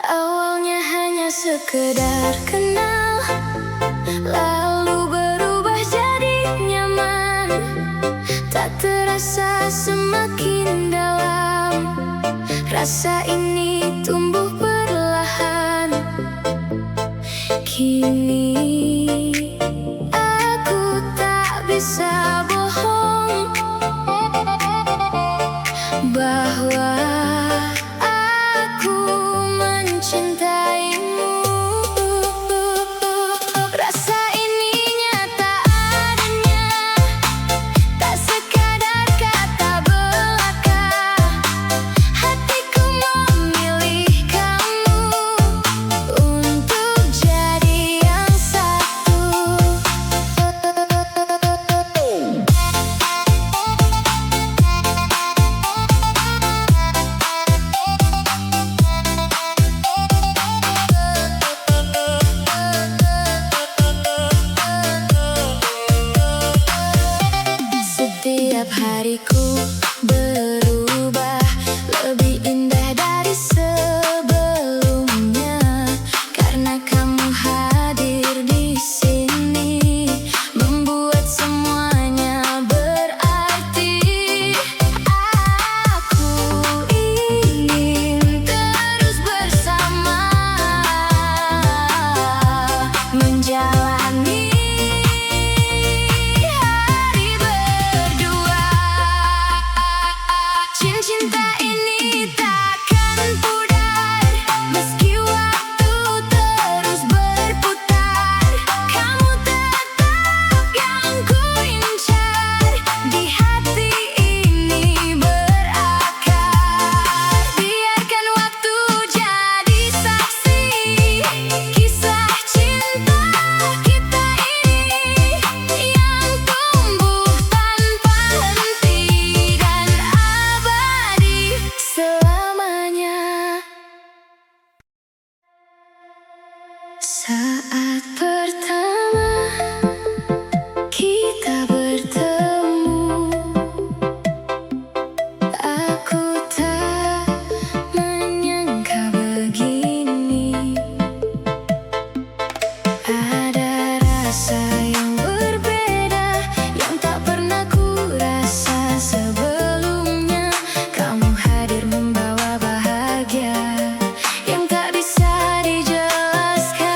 Awalnya hanya sekedar kenal, lalu berubah jadi nyaman. Tak terasa semakin dalam, rasa ini tumbuh perlahan. Kini aku tak bisa bohong bahwa aku mencintaimu. Rasa ini nyata adanya, tak sekadar kata belaka. Hatiku memilih kamu untuk jadi yang satu. Setiap hariku berubah lebih indah dari sebelumnya, karena kamu hadir di sini, membuat semuanya berarti. Aku ingin terus bersama, menjalani hari berdua. Cinta ini takkan pudar meski waktu terus berputar. Kamu tetap yang ku incar, di hati ini berakar. Biarkan waktu jadi saksi kisah cinta kita ini, yang tumbuh tanpa henti dan abadi selamanya. Saat pertama kita bertemu, aku tak menyangka begini. Ada rasa yang berbeda yang tak pernah ku rasa sebelumnya. Kamu hadir membawa bahagia yang tak bisa dijelaskan.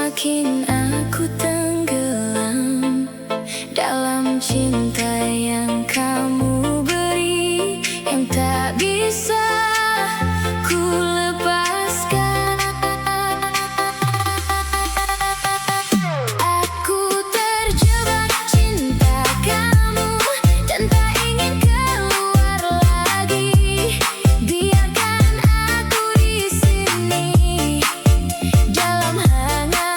Semakin aku tenggelam dalam cinta yang kamu beri, yang tak bisa ku lepaskan. Aku terjebak cinta kamu dan tak ingin keluar lagi. Biarkan aku di sini dalam hangat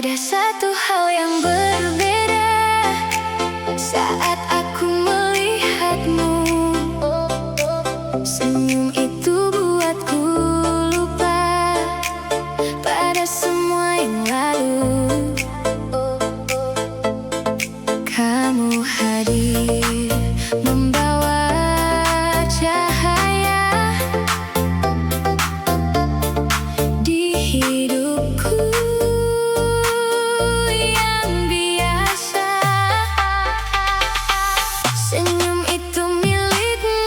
Ada satu hal yang berbeda saat aku melihatmu. Senyum itu buatku lupa pada semua yang lalu. Kamu hadir membawa cahaya di hidupku yang biasa. Senyum itu milikmu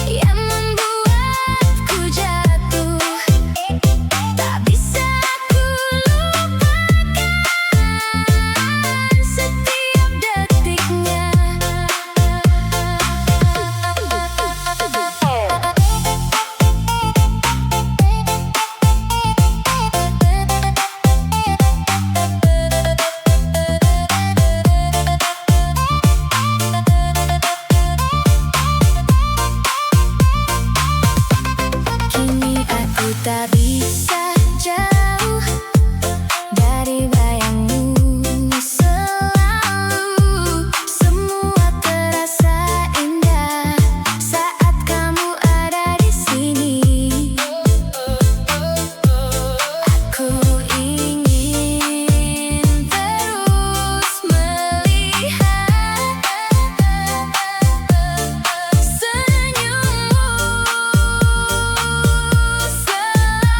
yang membuatku jatuh. Tak bisa aku lupakan setiap detiknya. Kini aku tak bisa jauh dari bayangmu selalu. Semua terasa indah saat kamu ada di sini. Aku ingin terus melihat senyummu selalu.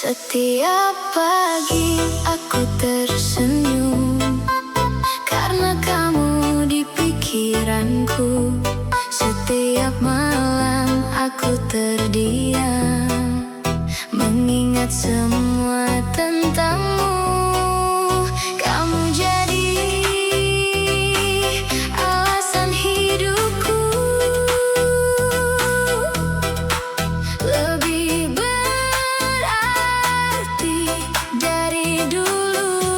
Setiap pagi aku tersenyum karena kamu di pikiranku. Setiap malam aku terdiam mengingat semua tentangmu. Kamu jadi alasan hidupku, lebih berarti dari dulu.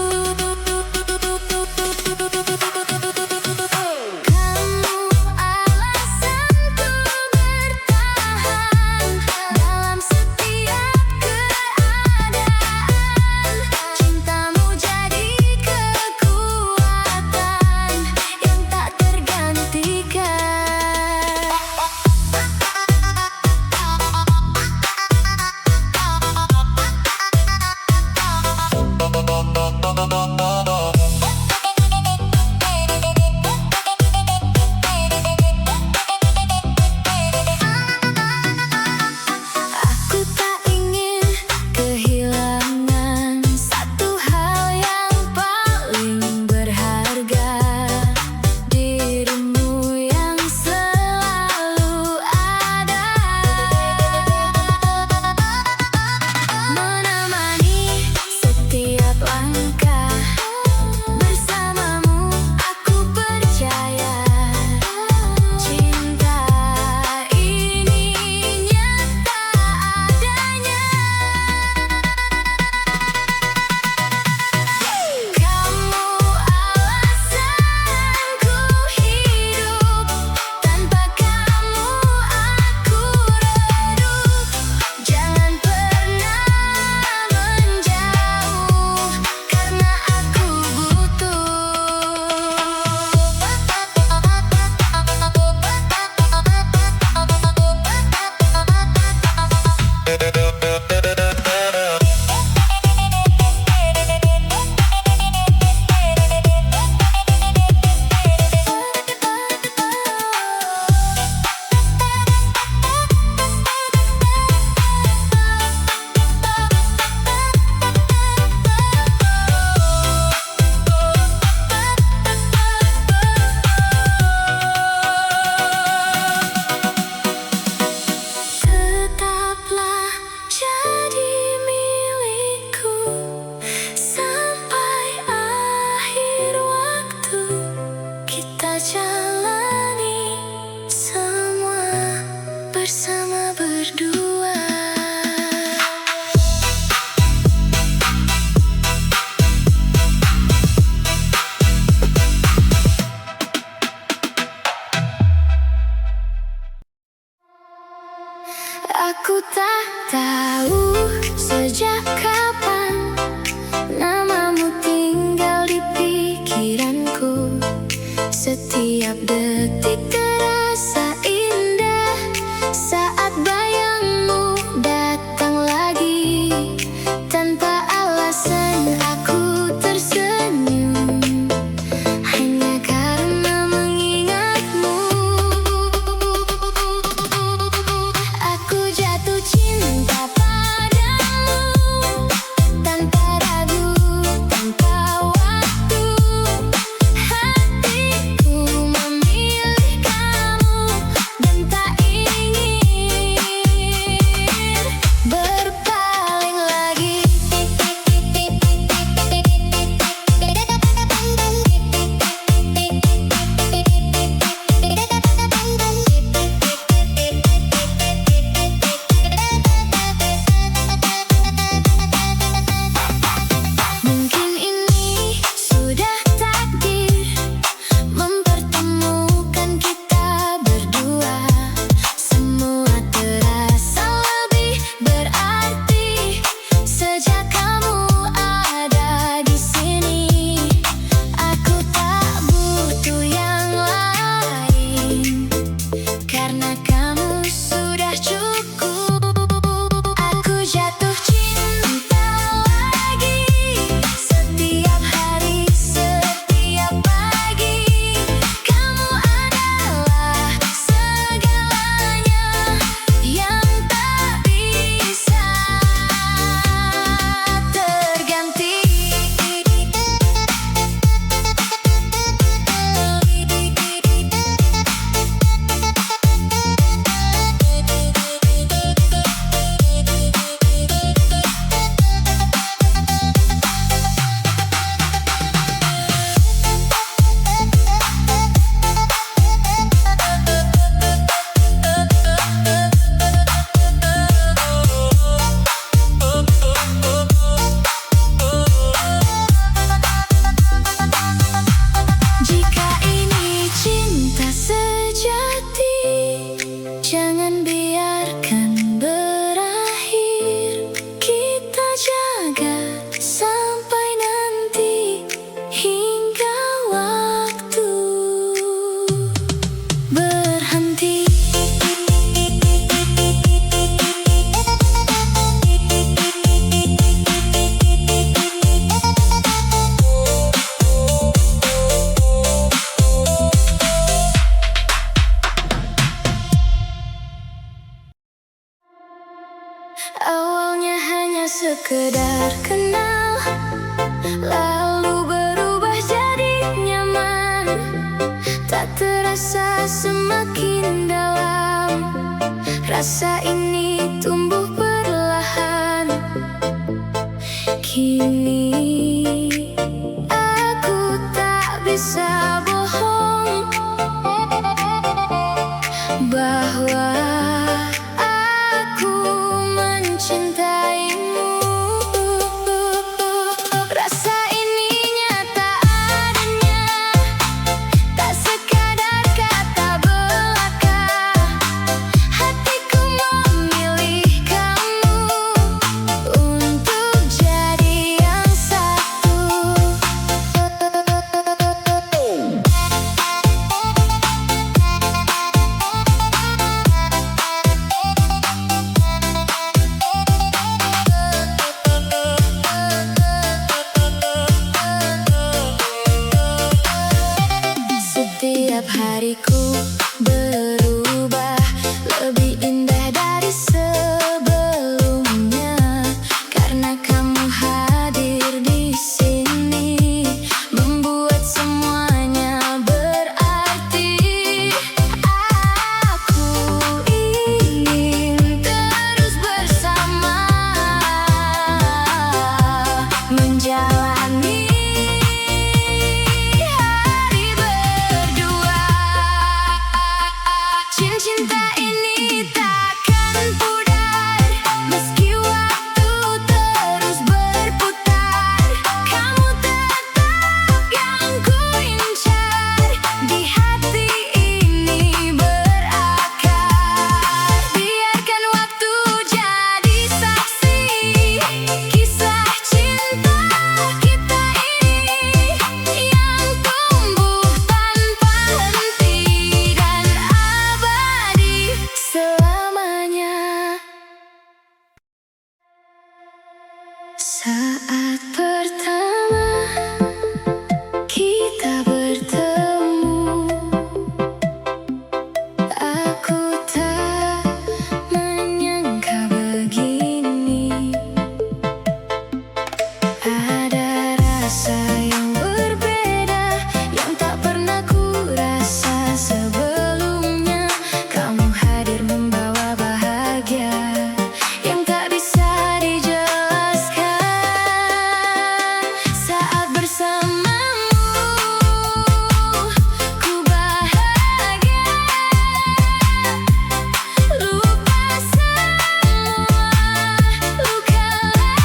Kamu alasanku bertahan dalam setiap keadaan. Cintamu jadi kekuatan yang tak tergantikan. Aku tak ingin kehilangan satu hal yang paling berharga, dirimu yang selalu ada, menemani setiap langkah. Bersamamu aku percaya cinta ini nyata adanya. Kamu alasanku hidup, tanpa kamu aku redup. Jangan pernah menjauh karena aku tetaplah jadi milikku sampai akhir waktu. Kita jalani semua bersama berdua. Aku tak tahu sejak kapan namamu tinggal di pikiranku. Setiap detik terasa indah saat bayangmu datang lagi. Tanpa alasan aku tersenyum hanya karena mengingatmu. Aku jatuh cinta padamu tanpa ragu, tanpa waktu. Hatiku memilih sekedar kenal, lalu berubah jadi nyaman. Tak terasa semakin dalam, rasa ini tumbuh perlahan. Kini aku tak bisa bohong bahwa aku mencintaimu. Rasa ini nyata adanya, tak sekadar kata belaka. Hatiku memilih kamu untuk jadi yang satu. Setiap hariku berubah lebih indah dari sebelumnya, karena kamu hadir di sini, membuat semuanya berarti. Aku ingin terus bersama, menjalani hari berdua. Cinta ini takkan pudar meski waktu terus berputar. Kamu tetap yang ku incar, di hati ini berakar. Biarkan waktu jadi saksi kisah cinta kita ini, yang tumbuh tanpa henti dan abadi selamanya. Saat pertama kita bertemu, aku tak menyangka begini. Ada rasa yang berbeda yang tak pernah ku rasa sebelumnya. Kamu hadir membawa bahagia yang tak bisa dijelaskan. Saat bersamamu ku bahagia, lupa semua luka lama.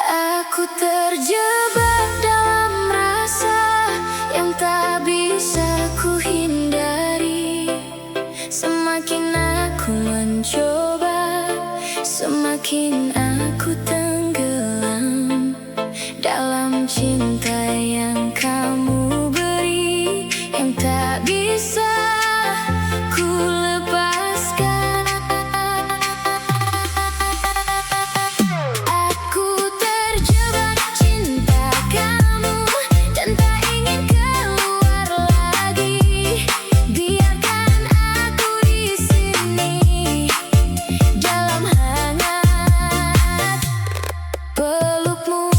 Aku terjebak dalam rasa yang tak bisa ku hindari. Semakin aku mencoba, semakin aku tenggelam dalam cinta yang kamu beri, yang tak bisa ku lepaskan. Aku terjebak cinta kamu dan tak ingin keluar lagi. Biarkan aku di sini dalam hangat pelukmu.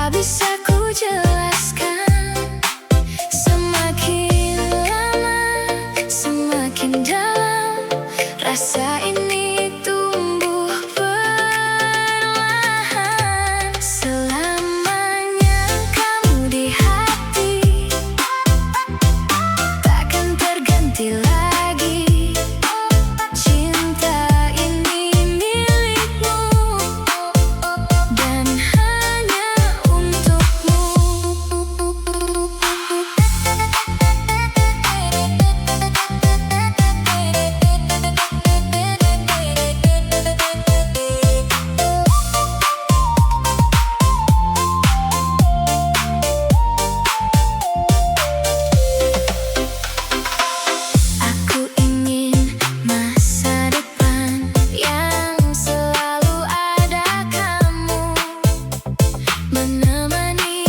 Tak bisa ku jelaskan. Semakin lama, semakin dalam rasa ini tumbuh perlahan. Selamanya kamu di hati, takkan terganti lagi. Cinta ini milikmu dan hanya untukmu. Aku ingin masa depan yang selalu ada kamu, menemani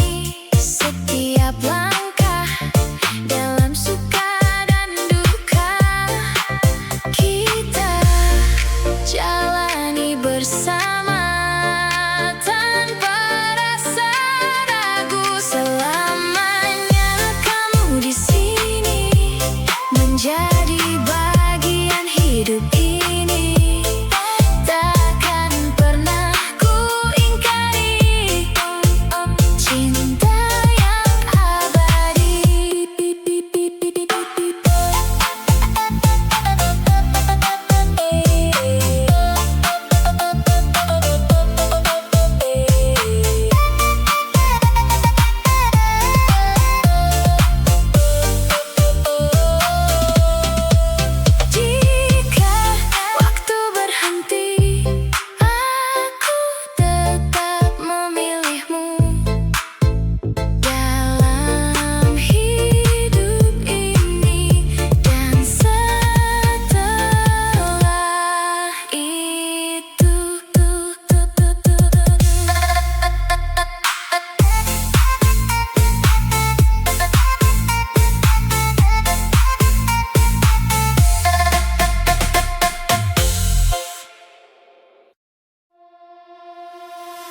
setiap langkah dalam suka dan duka. Kita jalani bersama tanpa rasa ragu. Selamanya kamu di sini, menjadi bagian hidup ini. Takkan pernah ku ingkari cinta yang abadi. Jika waktu berhenti, aku tetap memilihmu dalam hidup ini dan setelah itu.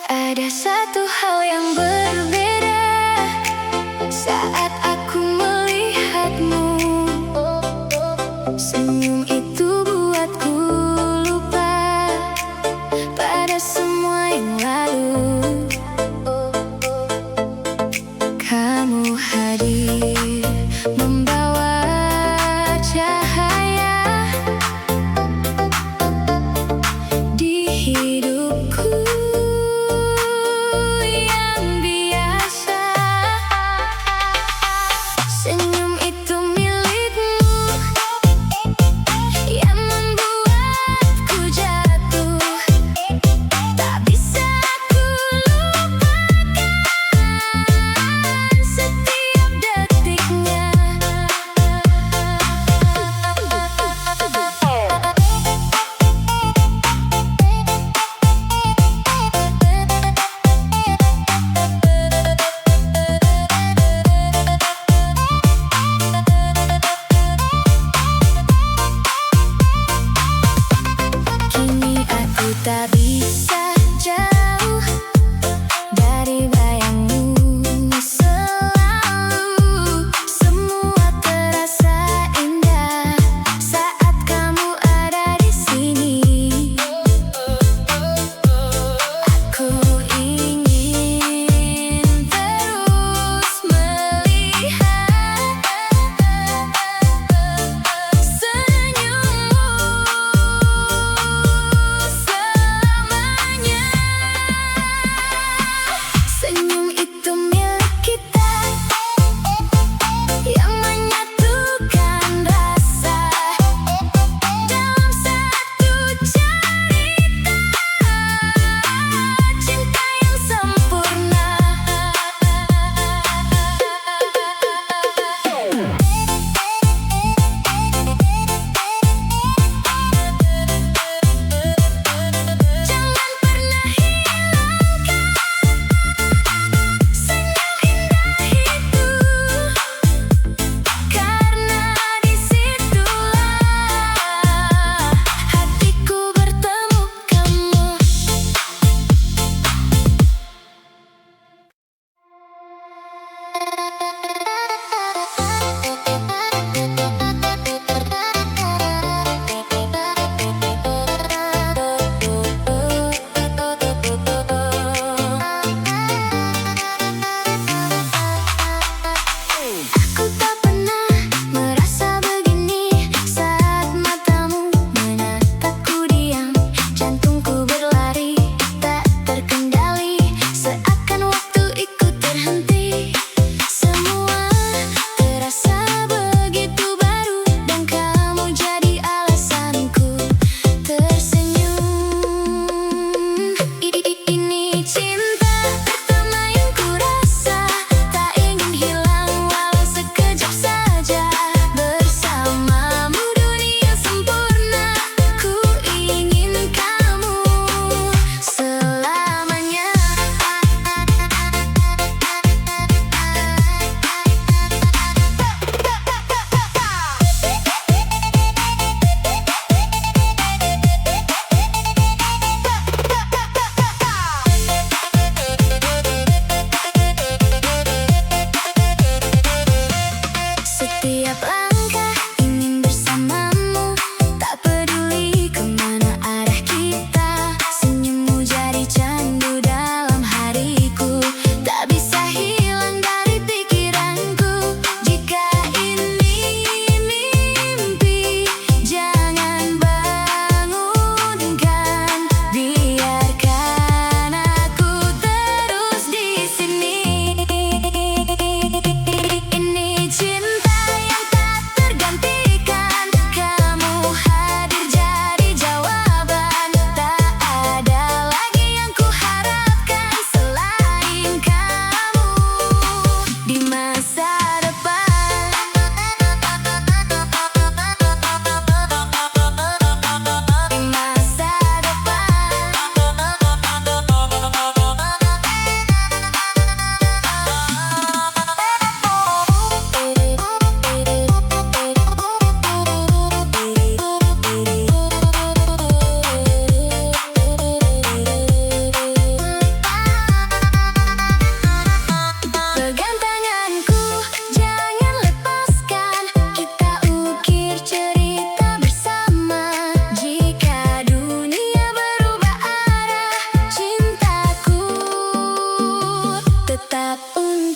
Ada satu hal yang berbeda saat aku melihatmu. Senyum itu buatku lupa pada semua yang lalu. Kamu hadir membawa cahaya di hidupku yang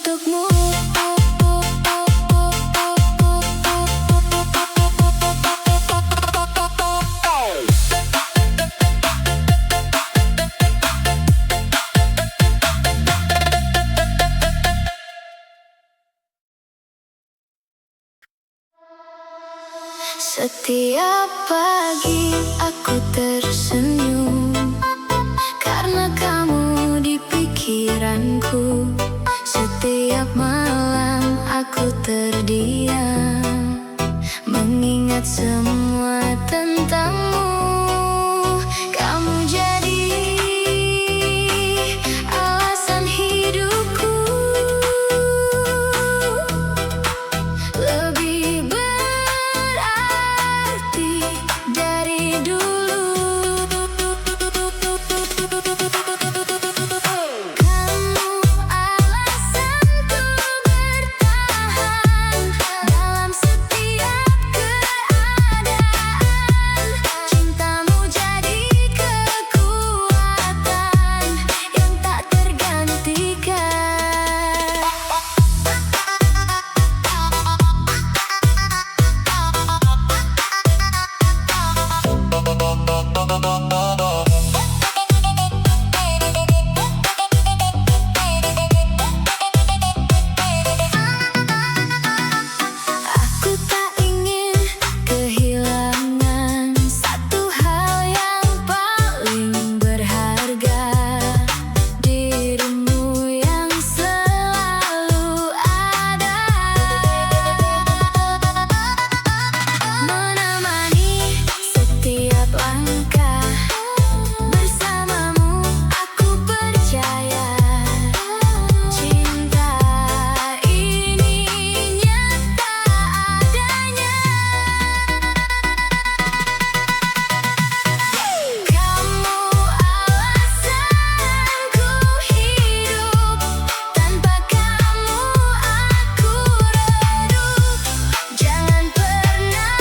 untukmu. Setiap pagi aku tersenyum karena kamu di pikiranku. Setiap malam aku terdiam mengingat semua tentangmu. Kamu jadi alasan hidupku, lebih berarti dari dulu. Kamu alasanku bertahan dalam setiap keadaan. Cintamu jadi kekuatan yang tak tergantikan. Aku tak ingin kehilangan satu hal yang paling berharga, dirimu yang selalu ada, menemani setiap langkah. Bersamamu aku percaya cinta ini nyata adanya. Kamu alasanku hidup, tanpa kamu aku redup. Jangan pernah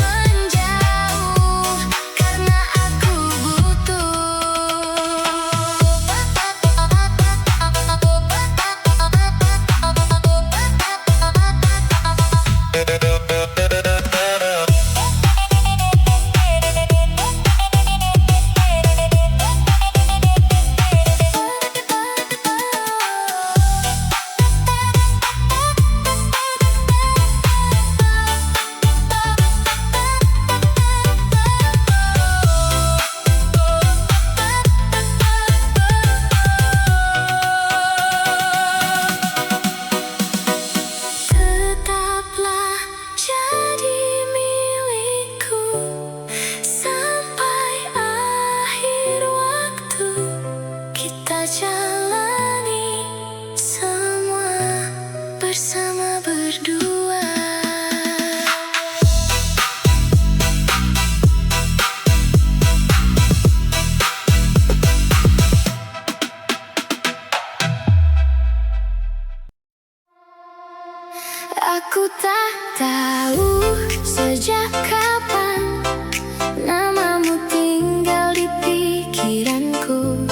menjauh karena aku butuh. Tetaplah jadi milikku sampai akhir waktu. Kita jalani semua bersama berdua. Aku tak tahu sejak kapan namamu tinggal di pikiranku.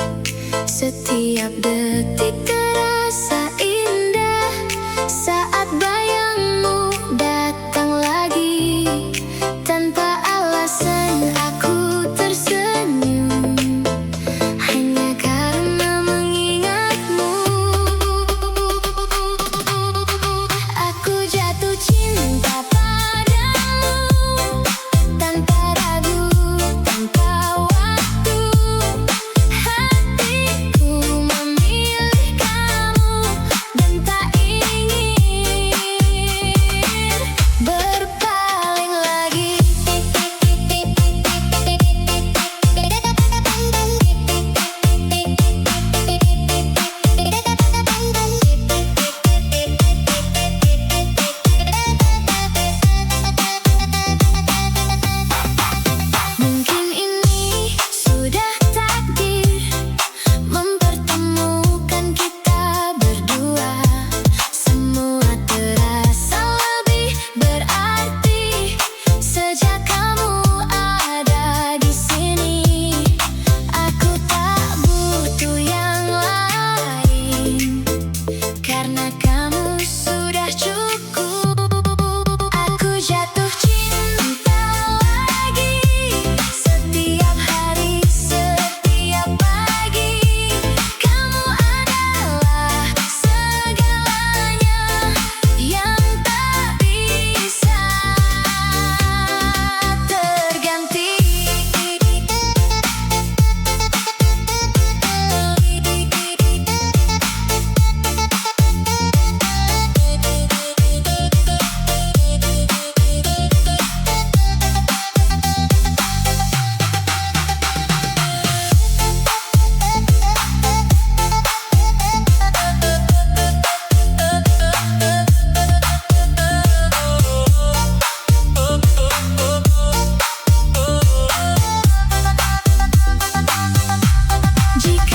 Setiap detik terasa indah saat bayangmu datang lagi. Tanpa alasan aku tersenyum hanya karena mengingatmu. Aku jatuh cinta padamu tanpa ragu, tanpa waktu. Hatiku memilih Jika